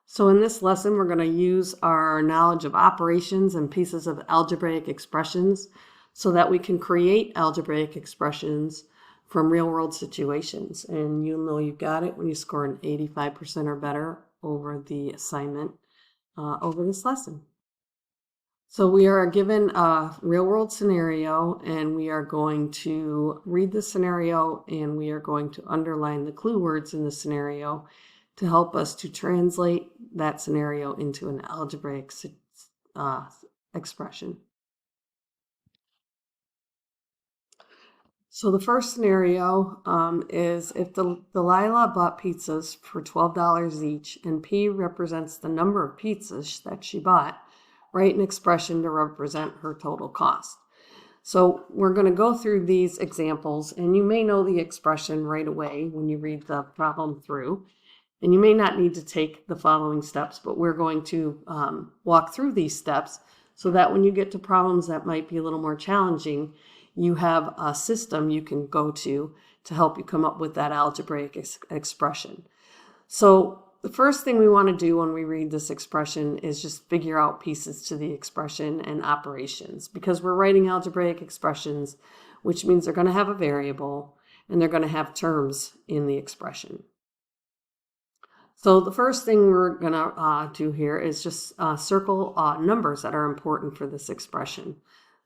So in this lesson, we're going to use our knowledge of operations and pieces of algebraic expressions so that we can create algebraic expressions from real-world situations. And you'll know you got it when you score an 85% or better over the assignment over this lesson. So we are given a real-world scenario, and we are going to read the scenario, and we are going to underline the clue words in the scenario to help us to translate that scenario into an algebraic expression. So the first scenario is if Delilah bought pizzas for $12 each, and P represents the number of pizzas that she bought, write an expression to represent her total cost. So we're going to go through these examples, and you may know the expression right away when you read the problem through. And you may not need to take the following steps, but we're going to walk through these steps so that when you get to problems that might be a little more challenging, you have a system you can go to help you come up with that algebraic expression. So the first thing we want to do when we read this expression is just figure out pieces to the expression and operations, because we're writing algebraic expressions, which means they're going to have a variable and they're going to have terms in the expression. So the first thing we're going to do here is just circle numbers that are important for this expression.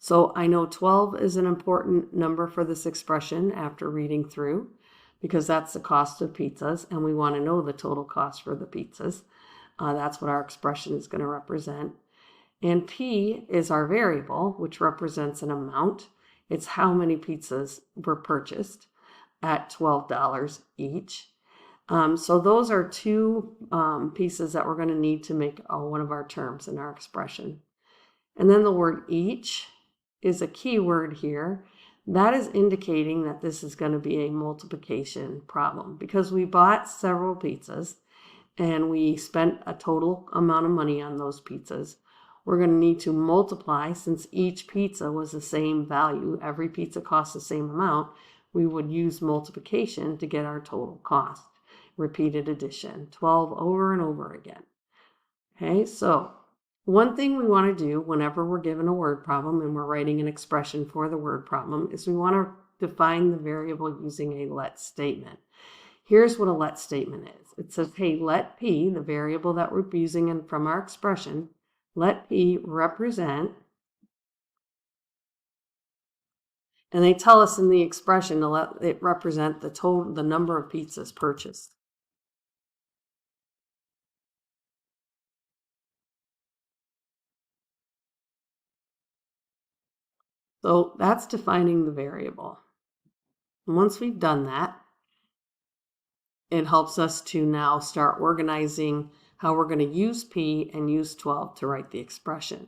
So I know 12 is an important number for this expression after reading through, because that's the cost of pizzas, and we want to know the total cost for the pizzas. That's what our expression is going to represent. And P is our variable, which represents an amount. It's how many pizzas were purchased at $12 each. So those are two pieces that we're going to need to make one of our terms in our expression. And then the word each is a key word here. That is indicating that this is going to be a multiplication problem, because we bought several pizzas and we spent a total amount of money on those pizzas. We're going to need to multiply, since each pizza was the same value. Every pizza costs the same amount. We would use multiplication to get our total cost. Repeated addition, 12 over and over again. Okay, so one thing we want to do whenever we're given a word problem and we're writing an expression for the word problem is we want to define the variable using a let statement. Here's what a let statement is. It says, hey, let P, the variable that we're using from our expression, let P represent, and they tell us in the expression to let it represent the number of pizzas purchased. So that's defining the variable. And once we've done that, it helps us to now start organizing how we're going to use P and use 12 to write the expression.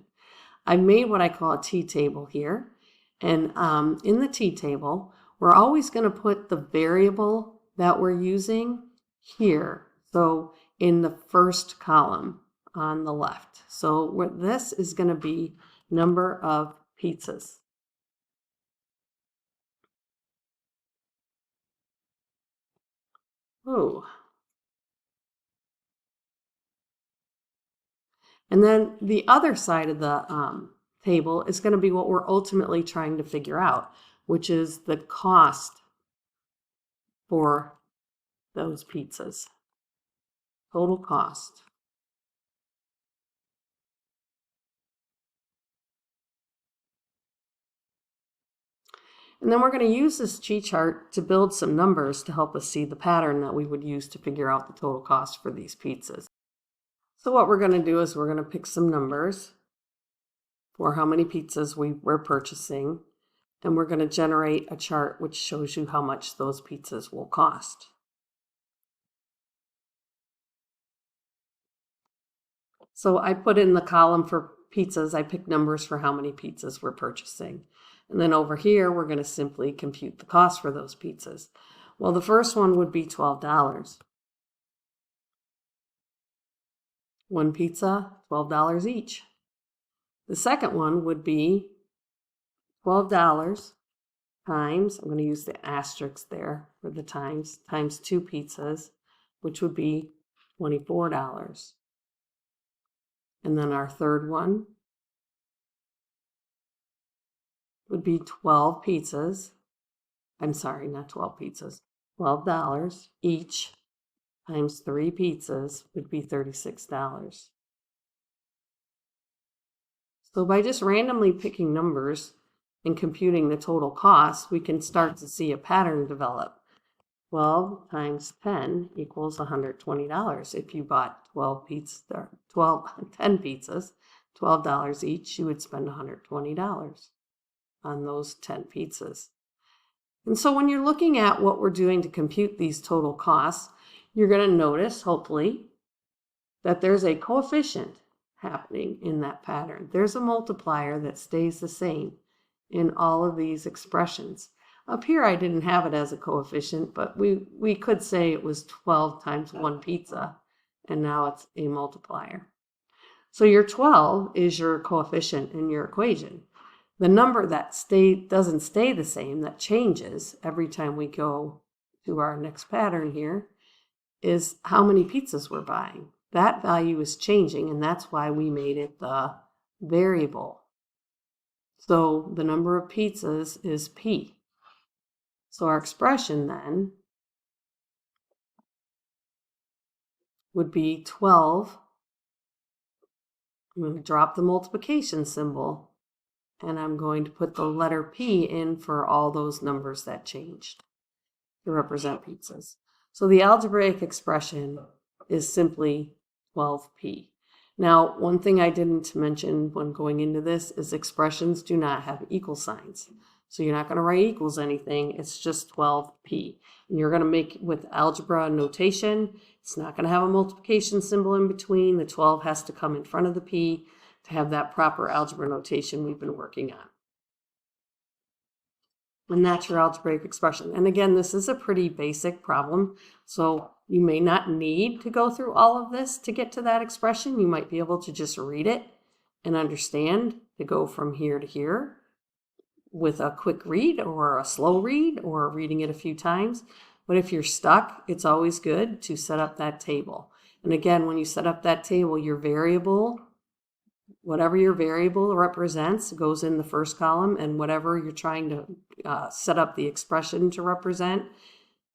I've made what I call a t-table here. And in the t-table, we're always going to put the variable that we're using here. So in the first column on the left. So this is going to be number of pizzas. Oh. And then the other side of the table is going to be what we're ultimately trying to figure out, which is the cost for those pizzas. Total cost. And then we're going to use this G-chart to build some numbers to help us see the pattern that we would use to figure out the total cost for these pizzas. So what we're going to do is we're going to pick some numbers for how many pizzas we're purchasing, and we're going to generate a chart which shows you how much those pizzas will cost. So I put in the column for pizzas, I picked numbers for how many pizzas we're purchasing. And then over here, we're going to simply compute the cost for those pizzas. Well, the first one would be $12. One pizza, $12 each. The second one would be $12 times, I'm going to use the asterisk there for the times two pizzas, which would be $24. And then our third one would be 12 pizzas. I'm sorry, not 12 pizzas. $12 each times 3 pizzas would be $36. So by just randomly picking numbers and computing the total cost, we can start to see a pattern develop. 12 times 10 equals $120. If you bought 10 pizzas, $12 each, you would spend $120 on those 10 pizzas. And so when you're looking at what we're doing to compute these total costs, you're going to notice, hopefully, that there's a coefficient happening in that pattern. There's a multiplier that stays the same in all of these expressions. Up here, I didn't have it as a coefficient, but we could say it was 12 times 1 pizza, and now it's a multiplier. So your 12 is your coefficient in your equation. The number that doesn't stay the same, that changes every time we go to our next pattern here, is how many pizzas we're buying. That value is changing, and that's why we made it the variable. So the number of pizzas is P. So our expression then would be 12. I'm going to drop the multiplication symbol, and I'm going to put the letter P in for all those numbers that changed to represent pizzas. So the algebraic expression is simply 12P. Now, one thing I didn't mention when going into this is expressions do not have equal signs. So you're not going to write equals anything. It's just 12P. And you're going to make with algebra notation. It's not going to have a multiplication symbol in between. The 12 has to come in front of the P to have that proper algebra notation we've been working on. And that's your algebraic expression. And again, this is a pretty basic problem. So you may not need to go through all of this to get to that expression. You might be able to just read it and understand to go from here to here with a quick read or a slow read or reading it a few times. But if you're stuck, it's always good to set up that table. And again, when you set up that table, your variable, whatever your variable represents, goes in the first column, and whatever you're trying to set up the expression to represent,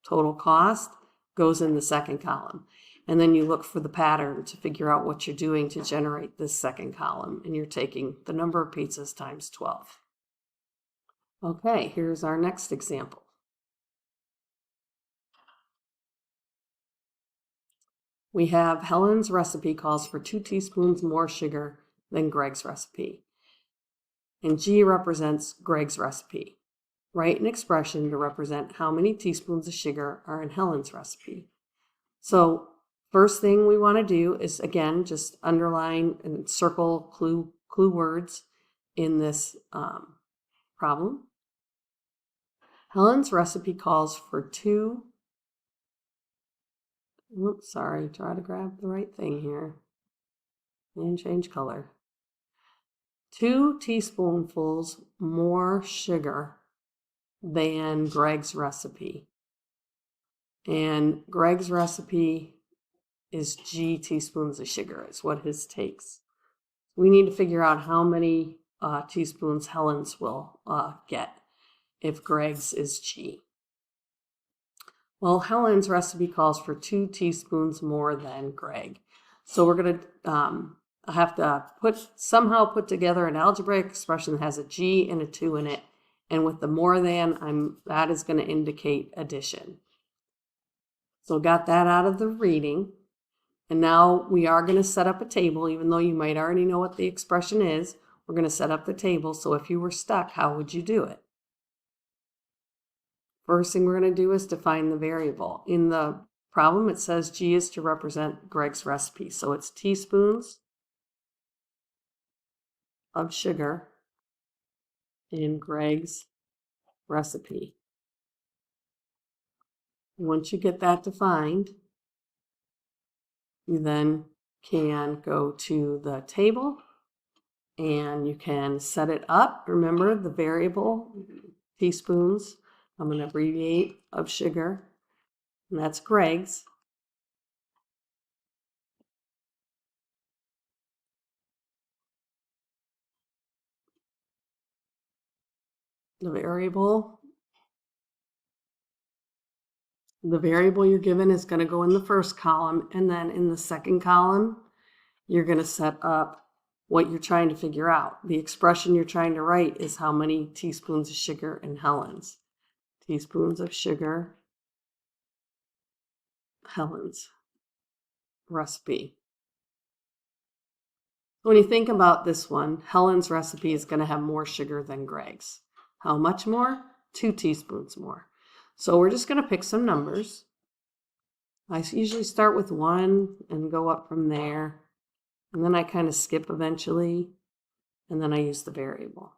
total cost, goes in the second column. And then you look for the pattern to figure out what you're doing to generate this second column, and you're taking the number of pizzas times 12. Okay, here's our next example. We have Helen's recipe calls for 2 teaspoons more sugar than Greg's recipe. And G represents Greg's recipe. Write an expression to represent how many teaspoons of sugar are in Helen's recipe. So first thing we want to do is, again, just underline and circle clue words in this problem. Helen's recipe calls for 2, oops, sorry, try to grab the right thing here and change color. 2 teaspoonfuls more sugar than Greg's recipe. And Greg's recipe is G teaspoons of sugar. It's what his takes. We need to figure out how many teaspoons Helen's will get if Greg's is G. Well, Helen's recipe calls for 2 teaspoons more than Greg. So we're going to have to somehow put together an algebraic expression that has a G and a 2 in it. And with the more than, that is going to indicate addition. So got that out of the reading. And now we are going to set up a table, even though you might already know what the expression is. We're going to set up the table. So if you were stuck, how would you do it? First thing we're going to do is define the variable. In the problem, it says G is to represent Greg's recipe. So it's teaspoons of sugar in Greg's recipe. Once you get that defined, you then can go to the table and you can set it up. Remember the variable, teaspoons, I'm going to abbreviate, of sugar, and that's Greg's. the variable you're given is going to go in the first column, and then in the second column, you're going to set up what you're trying to figure out. The expression you're trying to write is how many teaspoons of sugar in Helen's. Teaspoons of sugar, Helen's recipe. When you think about this one, Helen's recipe is going to have more sugar than Greg's. How much more? 2 teaspoons more. So we're just going to pick some numbers. I usually start with 1 and go up from there. And then I kind of skip eventually. And then I use the variable.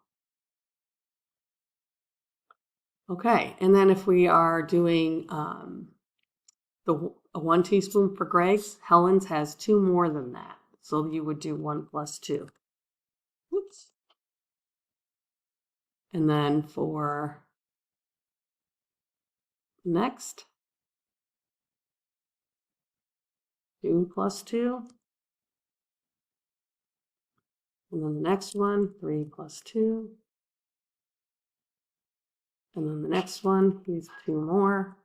Okay, and then if we are doing a 1 teaspoon for Greg's, Helen's has 2 more than that. So you would do 1 plus 2. Whoops. And then for next, 2 plus 2. And then the next one, 3 plus 2. And then the next one, here's 2 more.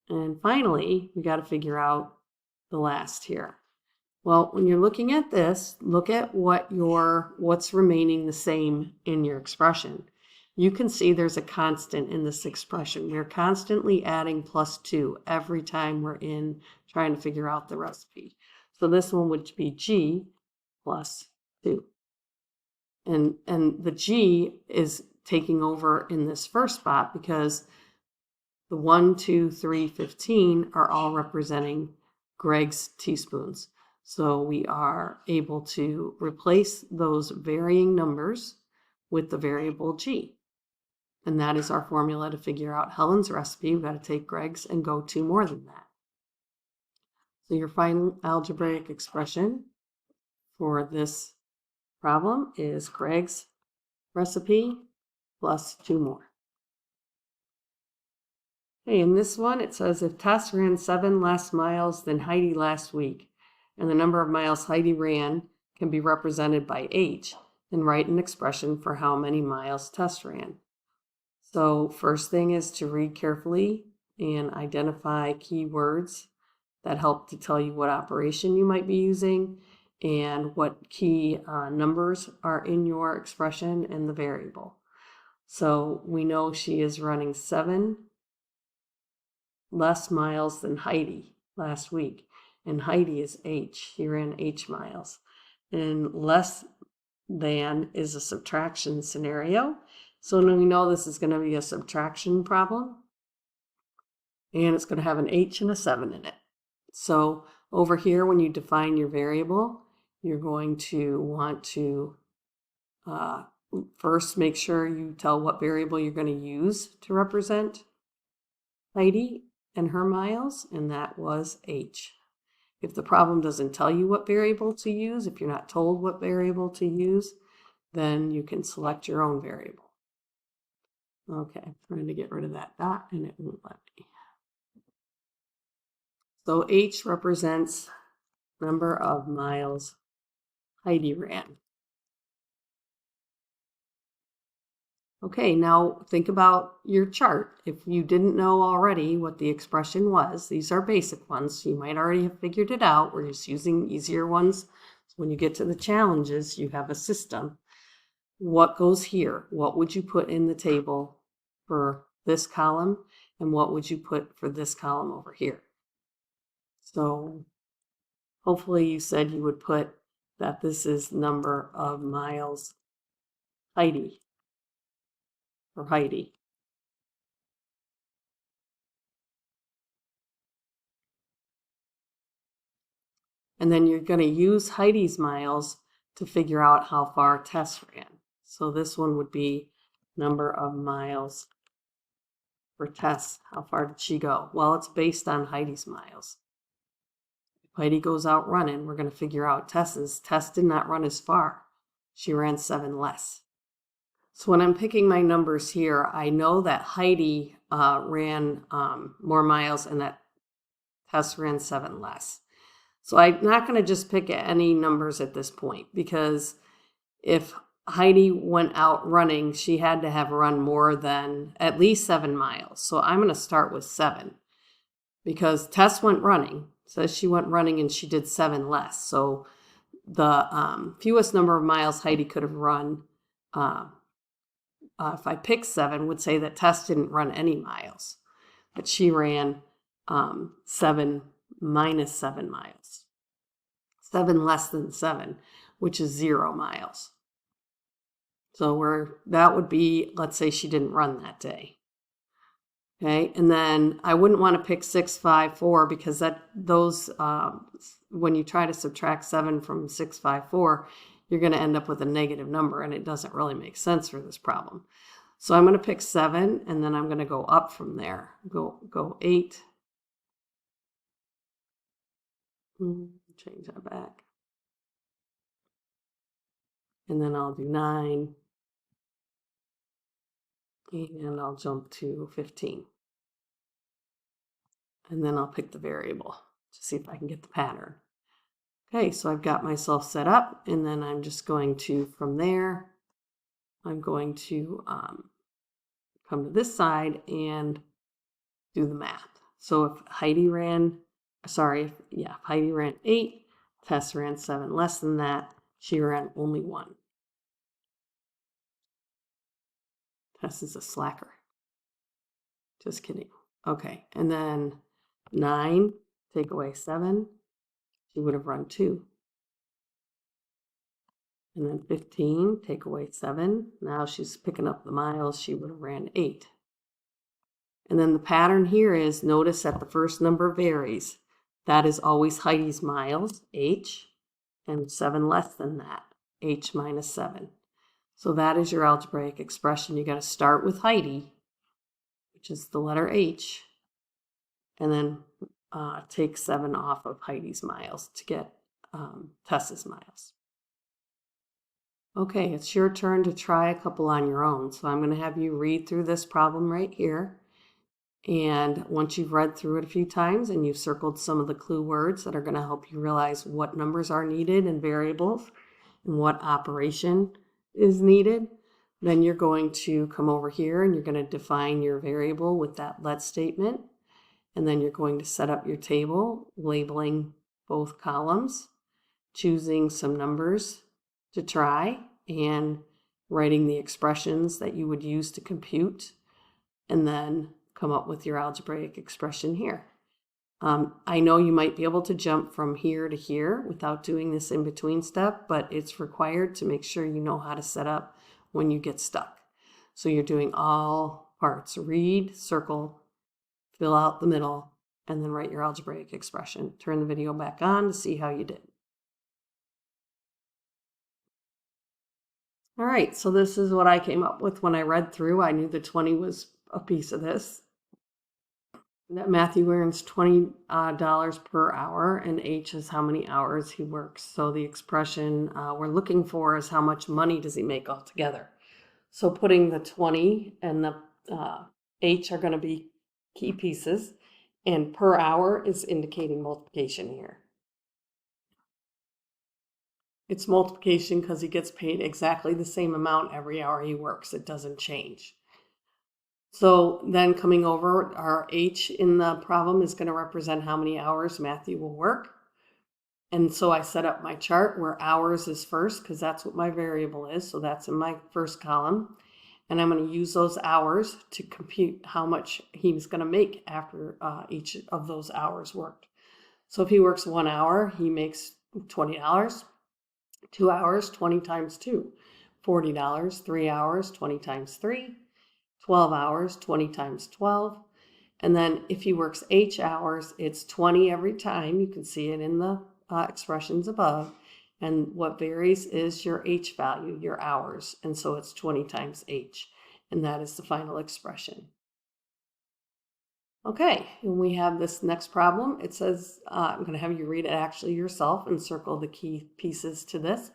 And finally, we got to figure out the last here. Well, when you're looking at this, look at what's remaining the same in your expression. You can see there's a constant in this expression. We're constantly adding plus 2 every time we're trying to figure out the recipe. So this one would be G plus 2. And the G is taking over in this first spot because the 1, 2, 3, 15 are all representing Greg's teaspoons. So we are able to replace those varying numbers with the variable G. And that is our formula to figure out Helen's recipe. We've got to take Greg's and go 2 more than that. So your final algebraic expression for this problem is Greg's recipe plus 2 more. Okay, in this one, it says if Tess ran 7 less miles than Heidi last week, and the number of miles Heidi ran can be represented by H, then write an expression for how many miles Tess ran. So first thing is to read carefully and identify keywords that help to tell you what operation you might be using and what key numbers are in your expression and the variable. So we know she is running 7 less miles than Heidi last week. And Heidi is H. She ran H miles. And less than is a subtraction scenario. So we know this is going to be a subtraction problem. And it's going to have an H and a 7 in it. So over here, when you define your variable, you're going to want to first make sure you tell what variable you're going to use to represent Heidi and her miles, and that was H. If the problem doesn't tell you what variable to use, if you're not told what variable to use, then you can select your own variable. Okay, I'm trying to get rid of that dot and it won't let me. So H represents number of miles Heidi ran. Okay, now think about your chart. If you didn't know already what the expression was, these are basic ones. You might already have figured it out. We're just using easier ones. So when you get to the challenges, you have a system. What goes here? What would you put in the table for this column? And what would you put for this column over here? So hopefully you said you would put that this is number of miles Heidi. For Heidi. And then you're going to use Heidi's miles to figure out how far Tess ran. So this one would be number of miles for Tess. How far did she go? Well, it's based on Heidi's miles. If Heidi goes out running, we're going to figure out Tess's. Tess did not run as far. She ran 7 less. So when I'm picking my numbers here, I know that Heidi ran more miles and that Tess ran 7 less. So I'm not going to just pick any numbers at this point, because if Heidi went out running, she had to have run more than at least 7 miles. So I'm going to start with 7 because Tess went running. Says she went running and she did 7 less. So the fewest number of miles Heidi could have run, if I picked 7, would say that Tess didn't run any miles, but she ran 7 minus 7 miles. 7 less than 7, which is 0 miles. So that would be, let's say she didn't run that day. Okay, and then I wouldn't want to pick 6, 5, 4 because when you try to subtract 7 from 6, 5, 4, you're going to end up with a negative number, and it doesn't really make sense for this problem. So I'm going to pick 7, and then I'm going to go up from there. Go 8. Change that back. And then I'll do 9. And I'll jump to 15. And then I'll pick the variable to see if I can get the pattern. Okay, so I've got myself set up, and then I'm just going to, from there, I'm going to come to this side and do the math. So if Heidi ran 8, Tess ran 7 less than that, she ran only 1. Tess is a slacker. Just kidding. Okay, and then 9, take away 7, she would have run 2. And then 15, take away 7. Now she's picking up the miles. She would have ran 8. And then the pattern here is, notice that the first number varies. That is always Heidi's miles, H, and 7 less than that, H minus 7. So that is your algebraic expression. You got to start with Heidi, which is the letter H, and then take 7 off of Heidi's miles to get Tess's miles. Okay, it's your turn to try a couple on your own. So I'm going to have you read through this problem right here. And once you've read through it a few times and you've circled some of the clue words that are going to help you realize what numbers are needed and variables and what operation is needed, then you're going to come over here and you're going to define your variable with that let statement. And then you're going to set up your table, labeling both columns, choosing some numbers to try, and writing the expressions that you would use to compute, and then come up with your algebraic expression here. I know you might be able to jump from here to here without doing this in-between step, but it's required to make sure you know how to set up when you get stuck. So you're doing all parts. Read, circle, fill out the middle, and then write your algebraic expression. Turn the video back on to see how you did. All right, so this is what I came up with when I read through. I knew the 20 was a piece of this. That Matthew earns $20 per hour, and H is how many hours he works. So the expression we're looking for is how much money does he make altogether. So putting the 20 and the H are going to be key pieces, and per hour is indicating multiplication here. It's multiplication because he gets paid exactly the same amount every hour he works. It doesn't change. So then coming over, our H in the problem is going to represent how many hours Matthew will work. And so I set up my chart where hours is first because that's what my variable is. So that's in my first column. And I'm going to use those hours to compute how much he's going to make after each of those hours worked. So if he works 1 hour, he makes $20. 2 hours, 20 times 2, $40. 3 hours, 20 times 3, 12 hours, 20 times 12. And then if he works H hours, it's 20 every time. You can see it in the expressions above. And what varies is your H value, your hours. And so it's 20 times H. And that is the final expression. Okay, and we have this next problem. It says, I'm going to have you read it actually yourself and circle the key pieces to this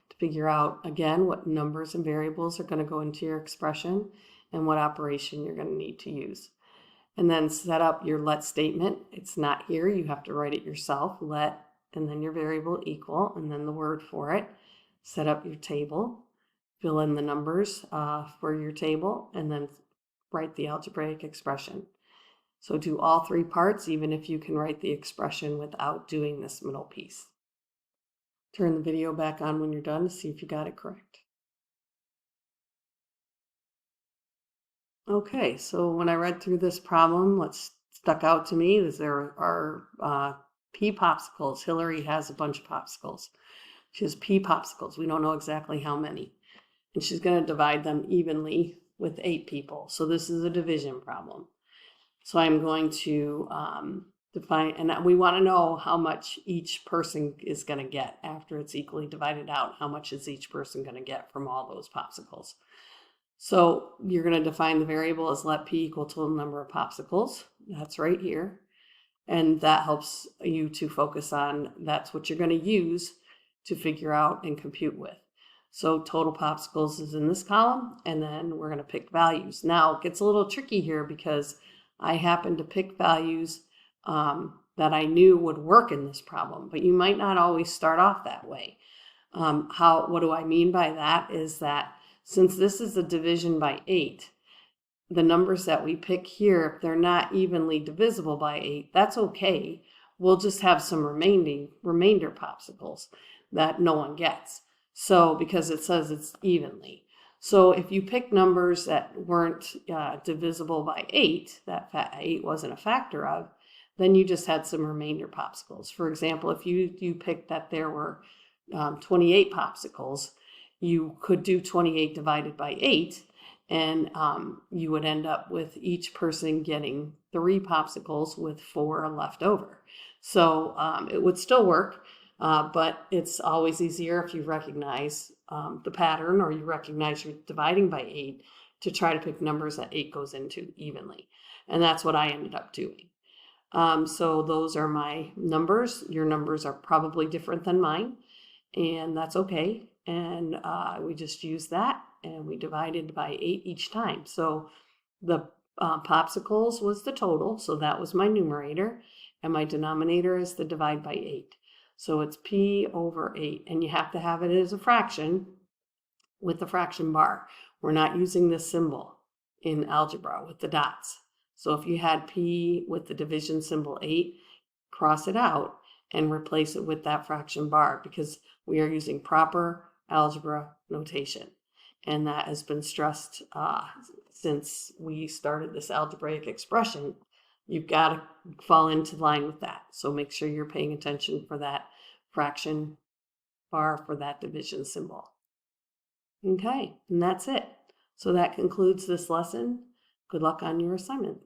to figure out, again, what numbers and variables are going to go into your expression and what operation you're going to need to use. And then set up your let statement. It's not here. You have to write it yourself. Let, and then your variable equal, and then the word for it. Set up your table. fill in the numbers for your table, and then write the algebraic expression. So do all three parts, even if you can write the expression without doing this middle piece. Turn the video back on when you're done to see if you got it correct. Okay, so when I read through this problem, what stuck out to me is there are pea popsicles. Hillary has a bunch of popsicles. She has pea popsicles. We don't know exactly how many. And she's going to divide them evenly with 8 people. So this is a division problem. So I'm going to define, and we want to know how much each person is going to get after it's equally divided out. How much is each person going to get from all those popsicles? So you're going to define the variable as let p equal total number of popsicles. That's right here. And that helps you to focus on, that's what you're going to use to figure out and compute with. So total popsicles is in this column, and then we're going to pick values. Now it gets a little tricky here because I happen to pick values that I knew would work in this problem, but you might not always start off that way. What do I mean by that is that since this is a division by 8, the numbers that we pick here, if they're not evenly divisible by 8, that's okay. We'll just have some remainder popsicles that no one gets. So because it says it's evenly. So if you pick numbers that weren't divisible by 8, that 8 wasn't a factor of, then you just had some remainder popsicles. For example, if you picked that there were 28 popsicles, you could do 28 divided by 8, and you would end up with each person getting 3 popsicles with 4 left over. So it would still work, but it's always easier if you recognize the pattern, or you recognize you're dividing by 8, to try to pick numbers that 8 goes into evenly. And that's what I ended up doing. So those are my numbers. Your numbers are probably different than mine, and that's okay. And we just use that, and we divided by 8 each time. So the popsicles was the total, so that was my numerator, and my denominator is the divide by 8. So it's p over 8, and you have to have it as a fraction with the fraction bar. We're not using this symbol in algebra with the dots. So if you had p with the division symbol 8, cross it out and replace it with that fraction bar, because we are using proper algebra notation. And that has been stressed since we started this algebraic expression. You've got to fall into line with that. So make sure you're paying attention for that fraction bar for that division symbol. Okay, and that's it. So that concludes this lesson. Good luck on your assignment.